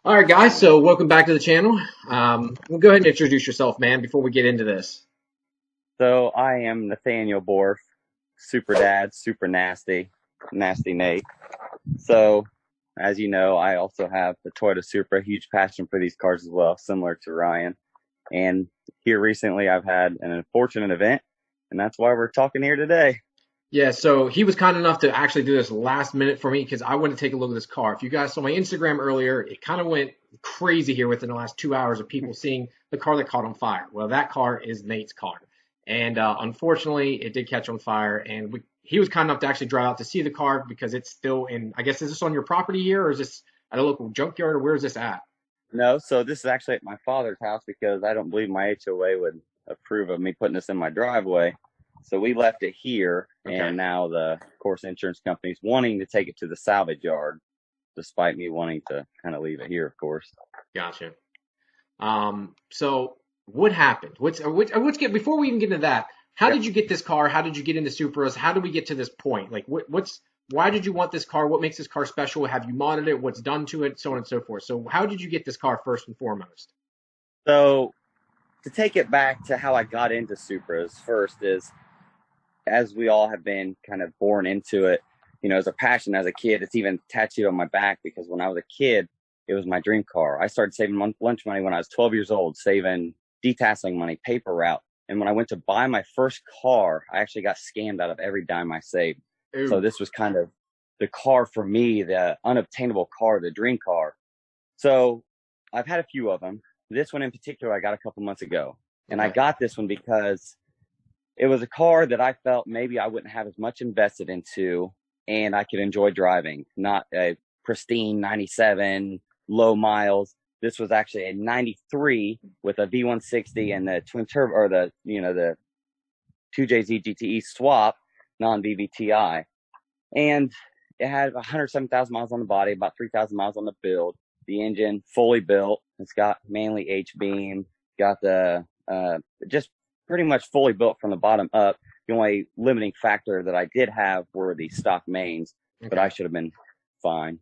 All right, guys. So welcome back to the channel. We'll go ahead and introduce yourself, man, before we get into this. So I am Nathaniel Borf, super dad, super nasty, nasty Nate. So as you know, I also have the Toyota Supra, huge passion for these cars as well, similar to Ryan. And here recently I've had an unfortunate event, and that's why we're talking here today. Yeah, so he was kind enough to actually do this last minute for me because I wanted to take a look at this car. If you guys saw my Instagram earlier, it kind of went crazy here within the last 2 hours of people seeing the car that caught on fire. Well, that car is Nate's car. And unfortunately, it did catch on fire. And he was kind enough to actually drive out to see the car because it's still in, I guess, is this on your property here or is this at a local junkyard or where is this at? No, so this is actually at my father's house because I don't believe my HOA would approve of me putting this in my driveway. So we left it here, Okay. and now of course, insurance company's wanting to take it to the salvage yard, despite me wanting to kind of leave it here, of course. Gotcha. So what happened? Let's get before we even get into that. How Yep. did you get this car? How did you get into Supras? How did we get to this point? Like, why did you want this car? What makes this car special? Have you modded it? What's done to it? So on and so forth. So how did you get this car first and foremost? So to take it back to how I got into Supras first is, as we all have been kind of born into it, as a passion as a kid. It's even tattooed on my back because when I was a kid, it was my dream car. I started saving lunch money when I was 12 years old, saving detasseling money, paper route. And when I went to buy my first car, I actually got scammed out of every dime I saved. So Ooh, this was kind of the car for me, the unobtainable car, the dream car. So I've had a few of them. This one in particular, I got a couple months ago. And I okay, got this one because it was a car that I felt maybe I wouldn't have as much invested into and I could enjoy driving, not a pristine 97, low miles. This was actually a 93 with a V160 and the twin turbo or the 2JZ GTE swap non-VVTi. And it had 107,000 miles on the body, about 3,000 miles on the build. The engine fully built. It's got mainly H-beam, got the just pretty much fully built from the bottom up. The only limiting factor that I did have were the stock mains, but okay. I should have been fine.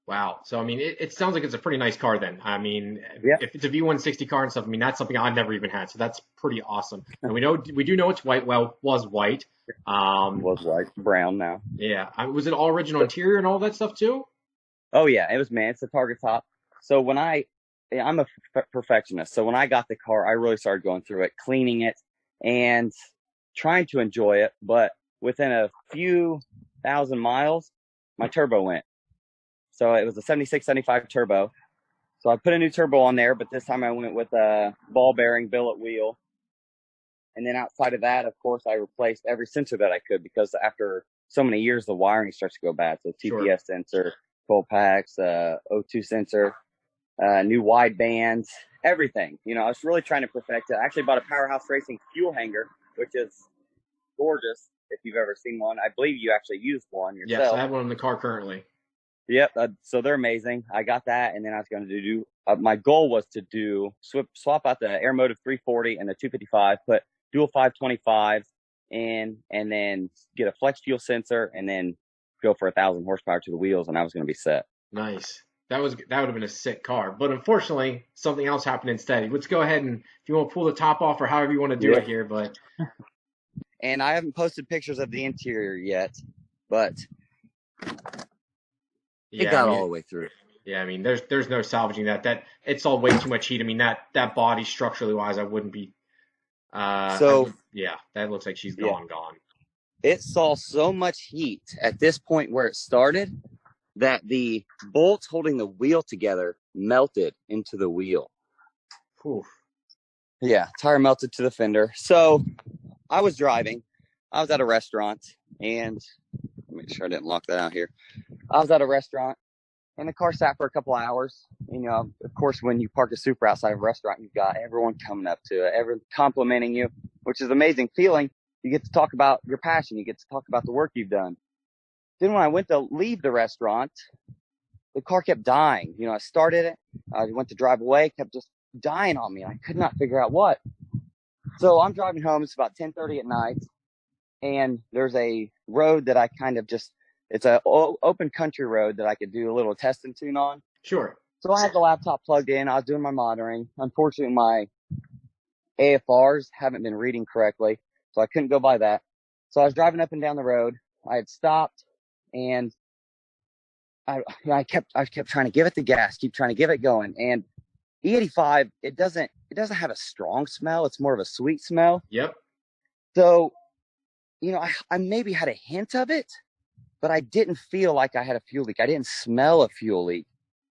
Wow. So I mean, it sounds like it's a pretty nice car then. I mean, Yeah, if it's a V160 car and stuff, I mean that's something I've never even had. So that's pretty awesome. And we do know it's white. Well, was white. Um, was like brown now. yeah. Was it all original interior and all that stuff too? Oh yeah, it was, man. It's a target top. So I'm a perfectionist. So when I got the car, I really started going through it, cleaning it, and trying to enjoy it. But within a few thousand miles, my turbo went. So it was a 76, 75 turbo. So I put a new turbo on there, but this time I went with a ball bearing billet wheel. And then outside of that, of course, I replaced every sensor that I could because after so many years, the wiring starts to go bad. So Sure. TPS sensor, cold packs, O2 sensor, new wide bands, everything. I was really trying to perfect it. I actually bought a Powerhouse Racing fuel hanger, which is gorgeous if you've ever seen one. I believe you actually used one Yes, I yourself. have one in the car currently. Yep. So they're amazing. I got that, and then I was going to do. My goal was to swap out the Air Motive 340 and the 255, put dual 525s in, and then get a flex fuel sensor, and then go for 1,000 horsepower to the wheels, and I was going to be set. Nice. That would have been a sick car. But unfortunately, something else happened instead. Let's go ahead and if you want to pull the top off or however you want to do Yeah. it here, but And I haven't posted pictures of the interior yet, but it yeah, I got all mean the way through. yeah, I mean there's no salvaging that. That it's all way too much heat. I mean that body structurally wise, I wouldn't be I So would yeah, that looks like she's yeah, gone. it saw so much heat at this point where it started that the bolts holding the wheel together melted into the wheel. Whew. Yeah, tire melted to the fender. So I was driving. I was at a restaurant, and make sure I didn't lock that out here. I was at a restaurant, and the car sat for a couple hours. Of course, when you park a Supra outside of a restaurant, you've got everyone coming up to it, everyone complimenting you, which is an amazing feeling. You get to talk about your passion. You get to talk about the work you've done. Then when I went to leave the restaurant, the car kept dying. I started it. I went to drive away, kept just dying on me. I could not figure out what. So I'm driving home. It's about 10:30 at night, and there's a road that it's a open country road that I could do a little test and tune on. Sure. So I had the laptop plugged in. I was doing my monitoring. Unfortunately, my AFRs haven't been reading correctly, so I couldn't go by that. So I was driving up and down the road. I had stopped, and I kept trying to give it the gas, keep trying to give it going. And E85, it doesn't have a strong smell. It's more of a sweet smell. Yep. So, I maybe had a hint of it, but I didn't feel like I had a fuel leak. I didn't smell a fuel leak.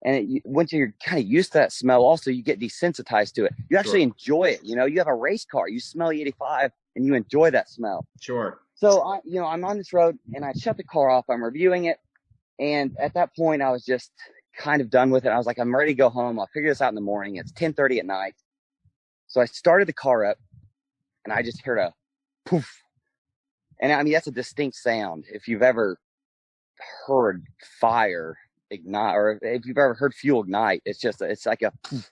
And once you're kind of used to that smell, also you get desensitized to it. You actually enjoy it. You have a race car, you smell E85 and you enjoy that smell. Sure. So I'm on this road and I shut the car off. I'm reviewing it. And at that point I was just kind of done with it. I was like, I'm ready to go home. I'll figure this out in the morning. It's 10:30 at night. So I started the car up and I just heard a poof. And I mean, that's a distinct sound. If you've ever heard fire ignite, or if you've ever heard fuel ignite, it's like a poof.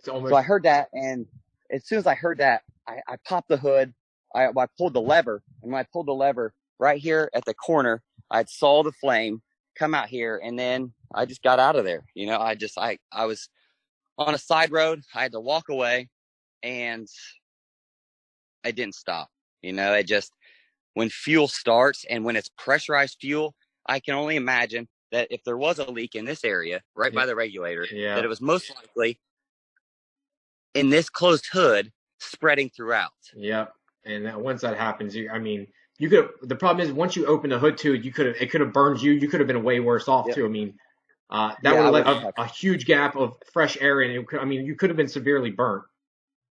So I heard that, and as soon as I heard that, I popped the hood. I pulled the lever, and when I pulled the lever right here at the corner, I saw the flame come out here, and then I just got out of there. I was on a side road. I had to walk away, and I didn't stop. It just, when fuel starts and when it's pressurized fuel, I can only imagine that if there was a leak in this area, right by the regulator, that it was most likely in this closed hood spreading throughout. Yep. And once that happens, the problem is once you open the hood too, it could have burned you. You could have been way worse off too. I mean, that would have let a huge gap of fresh air in. You could have been severely burnt.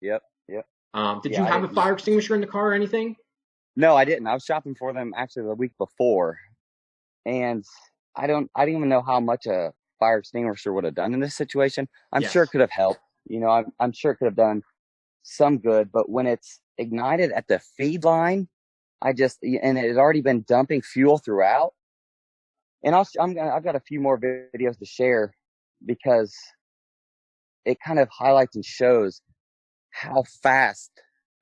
Yep. Did you have a fire extinguisher in the car or anything? No, I didn't. I was shopping for them actually the week before, and I didn't even know how much a fire extinguisher would have done in this situation. I'm sure it could have helped. I'm sure it could have done some good, but when it's ignited at the feed line, and it had already been dumping fuel throughout. And I've got a few more videos to share because it kind of highlights and shows how fast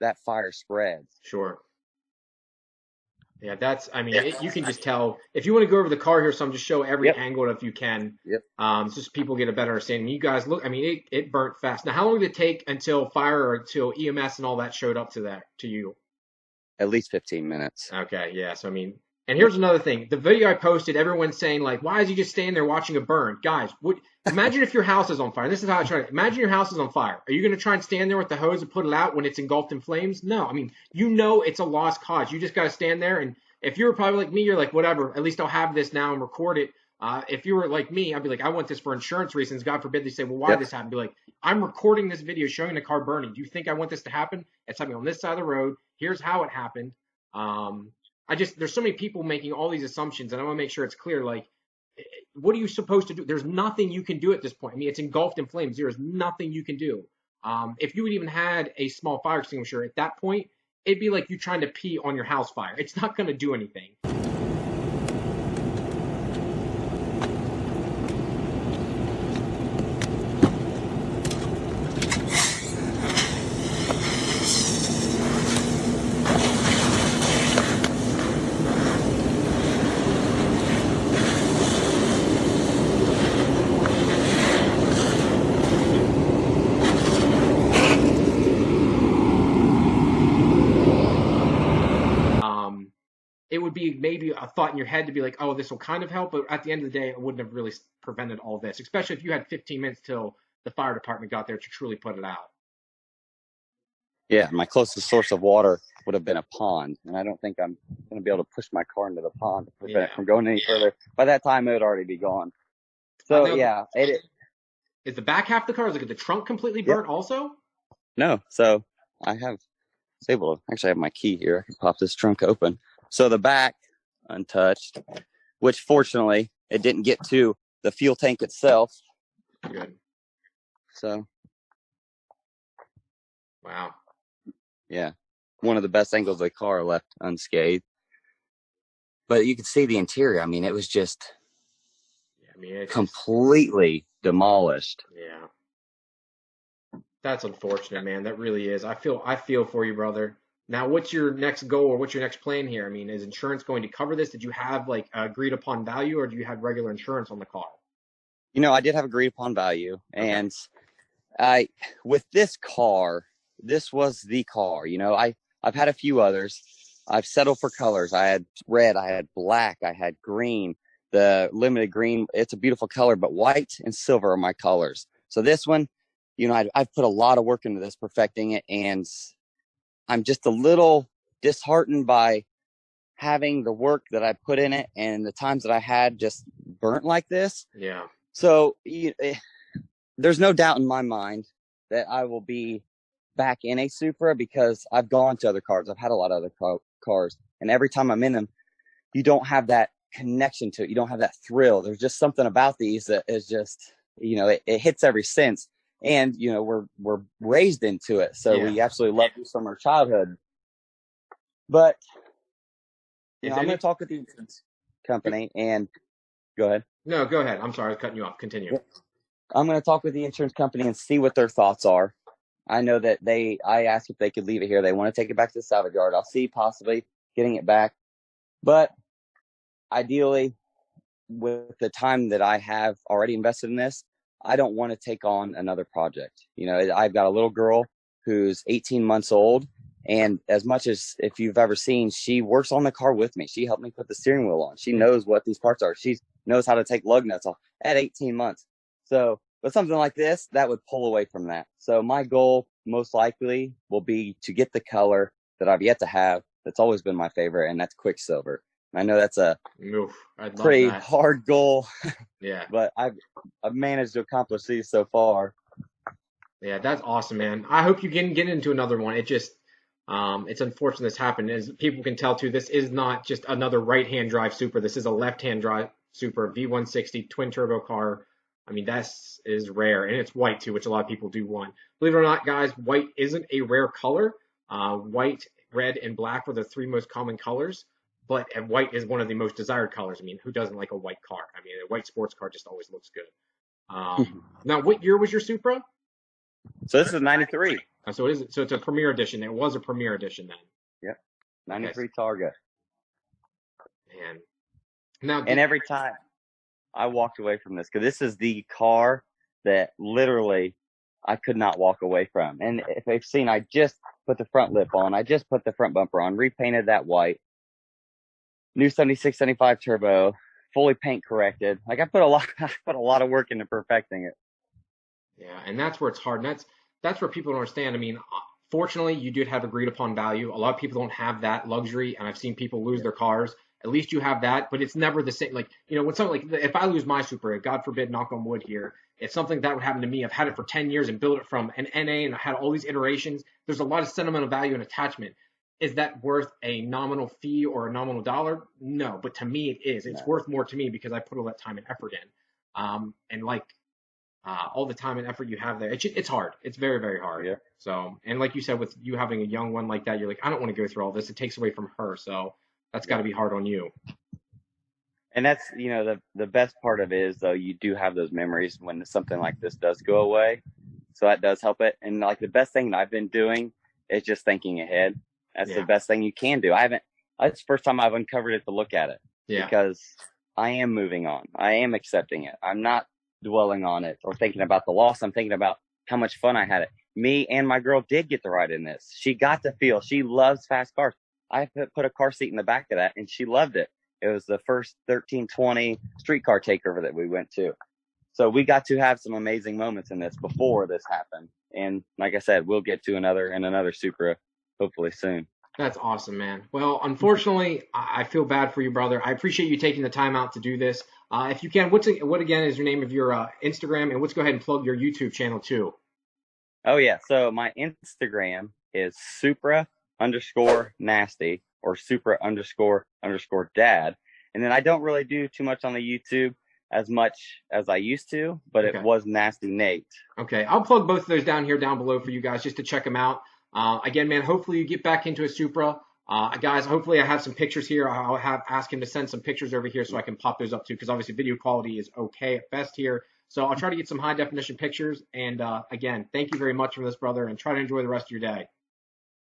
that fire spreads. Sure. Yeah, you can just tell. If you want to go over the car here, so I'm just show every angle if you can. Yep. Just people get a better understanding. You guys look, it burnt fast. Now, how long did it take until fire or until EMS and all that showed up to you? At least 15 minutes. Okay, yeah. So, and here's another thing. The video I posted, everyone's saying, like, why is he just standing there watching it burn? Guys, imagine if your house is on fire. This is how I try to imagine your house is on fire. Are you going to try and stand there with the hose and put it out when it's engulfed in flames? No. It's a lost cause. You just got to stand there. And if you were probably like me, you're like, whatever, at least I'll have this now and record it. If you were like me, I'd be like, I want this for insurance reasons. God forbid they say, well, why did this happen? Be like, I'm recording this video showing the car burning. Do you think I want this to happen? It's happening on this side of the road. Here's how it happened. There's so many people making all these assumptions, and I want to make sure it's clear. Like, what are you supposed to do? There's nothing you can do at this point. It's engulfed in flames. There is nothing you can do. If you had even had a small fire extinguisher at that point, it'd be like you trying to pee on your house fire. It's not going to do anything. It would be maybe a thought in your head to be like, oh, this will kind of help, but at the end of the day, it wouldn't have really prevented all this, especially if you had 15 minutes till the fire department got there to truly put it out. Yeah, my closest source of water would have been a pond, and I don't think I'm going to be able to push my car into the pond to prevent it from going any further. By that time, it would already be gone. So, Is the back half of the car, is the trunk completely burnt also? No, so I have disabled. Actually, I have my key here. I can pop this trunk open. So the back, untouched, which fortunately, it didn't get to the fuel tank itself. Good. So. Wow. Yeah. One of the best angles of the car left unscathed. But you could see the interior. It was just completely demolished. Yeah. That's unfortunate, man. That really is. I feel for you, brother. Now, what's your next goal or what's your next plan here? Is insurance going to cover this? Did you have agreed upon value, or do you have regular insurance on the car? I did have agreed upon value, and with this car, this was the car. I've had a few others. I've settled for colors. I had red, I had black, I had green. The limited green, it's a beautiful color, but white and silver are my colors. So this one, I've put a lot of work into this, perfecting it, and I'm just a little disheartened by having the work that I put in it and the times that I had just burnt like this. Yeah. So there's no doubt in my mind that I will be back in a Supra because I've gone to other cars. I've had a lot of other cars, and every time I'm in them, you don't have that connection to it. You don't have that thrill. There's just something about these that is just, it hits every sense. And, we're raised into it. So we absolutely love this from our childhood. But I'm going to talk with the insurance company and go ahead. No, go ahead. I'm sorry, I was cutting you off. Continue. I'm going to talk with the insurance company and see what their thoughts are. I know that I asked if they could leave it here. They want to take it back to the salvage yard. I'll see possibly getting it back. But ideally, with the time that I have already invested in this, I don't want to take on another project. I've got a little girl who's 18 months old. And as much as if you've ever seen, she works on the car with me. She helped me put the steering wheel on. She knows what these parts are. She knows how to take lug nuts off at 18 months. So, but something like this, that would pull away from that. So my goal most likely will be to get the color that I've yet to have. That's always been my favorite, and that's Quicksilver. I know that's a pretty hard goal. Yeah. But I've managed to accomplish these so far. Yeah, that's awesome, man. I hope you can get into another one. It just, it's unfortunate this happened. As people can tell too, this is not just another right-hand drive Supra. This is a left-hand drive Supra V160 twin turbo car. I mean, that is rare, and it's white too, which a lot of people do want. Believe it or not, guys, white isn't a rare color. White, red, and black were the three most common colors, but white is one of the most desired colors. I mean, who doesn't like a white car? I mean, a white sports car just always looks good. Now, what year was your Supra? So this is 93. So it's a Premier Edition. It was a Premier Edition then. Yep, 93 Targa. Man. Now, and every time I walked away from this, because this is the car that literally I could not walk away from. And if they've seen, I just put the front lip on. I just put the front bumper on, repainted that white. New 76, 75 turbo, fully paint corrected. Like I put a lot of work into perfecting it. Yeah, and that's where it's hard. And that's where people don't understand. I mean, fortunately, you did have agreed upon value. A lot of people don't have that luxury, and I've seen people lose their cars. At least you have that, but it's never the same. Like, when something like if I lose my Supra, God forbid, knock on wood here, it's something that would happen to me. I've had it for 10 years and built it from an NA, and I had all these iterations. There's a lot of sentimental value and attachment. Is that worth a nominal fee or a nominal dollar? No, but to me it is. It's worth more to me because I put all that time and effort in. And like all the time and effort you have there, it's hard. It's very, very hard. Yeah. So, and like you said, with you having a young one like that, you're like, I don't want to go through all this. It takes away from her. So that's got to be hard on you. And that's, the best part of it is, though, you do have those memories when something like this does go away. So that does help it. And like the best thing that I've been doing is just thinking ahead. That's the best thing you can do. That's the first time I've uncovered it to look at it. Yeah. Because I am moving on. I am accepting it. I'm not dwelling on it or thinking about the loss. I'm thinking about how much fun I had it. Me and my girl did get to ride in this. She got to feel. She loves fast cars. I put a car seat in the back of that, and she loved it. It was the first 1320 streetcar takeover that we went to. So we got to have some amazing moments in this before this happened. And like I said, we'll get to another Supra hopefully soon. That's awesome, man. Well, unfortunately, I feel bad for you, brother. I appreciate you taking the time out to do this. If you can, what again is your name of your Instagram, and let's go ahead and plug your YouTube channel too. Oh yeah, so my Instagram is Supra_nasty or Supra__dad, and then I don't really do too much on the YouTube as much as I used to, but It was Nasty Nate. Okay, I'll plug both of those down below for you guys just to check them out. Again, man, hopefully you get back into a Supra. Guys, hopefully I have some pictures here. I'll ask him to send some pictures over here so I can pop those up too, because obviously video quality is okay at best here. So I'll try to get some high definition pictures. And again, thank you very much for this, brother, and try to enjoy the rest of your day.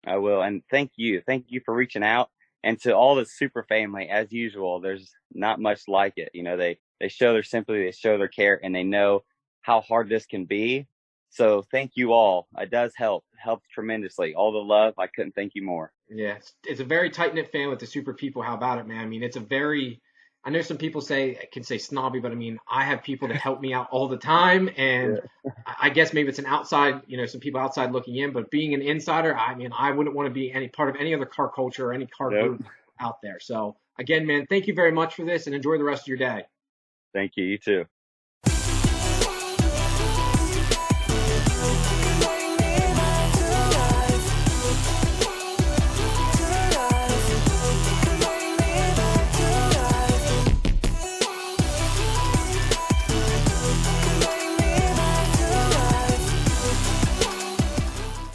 I will. And thank you. Thank you for reaching out And to all the Supra family, as usual, there's not much like it. They show their sympathy, they show their care, and they know how hard this can be. So thank you all. It does help tremendously. All the love, I couldn't thank you more. Yeah, it's a very tight knit fan with the Super people. How about it, man? I mean, it's a very, I know some people can say snobby, but I mean, I have people that help me out all the time, and I guess maybe it's an outside, some people outside looking in, but being an insider, I mean, I wouldn't want to be any part of any other car culture or any car group out there. So again, man, thank you very much for this, and enjoy the rest of your day. Thank you. You too.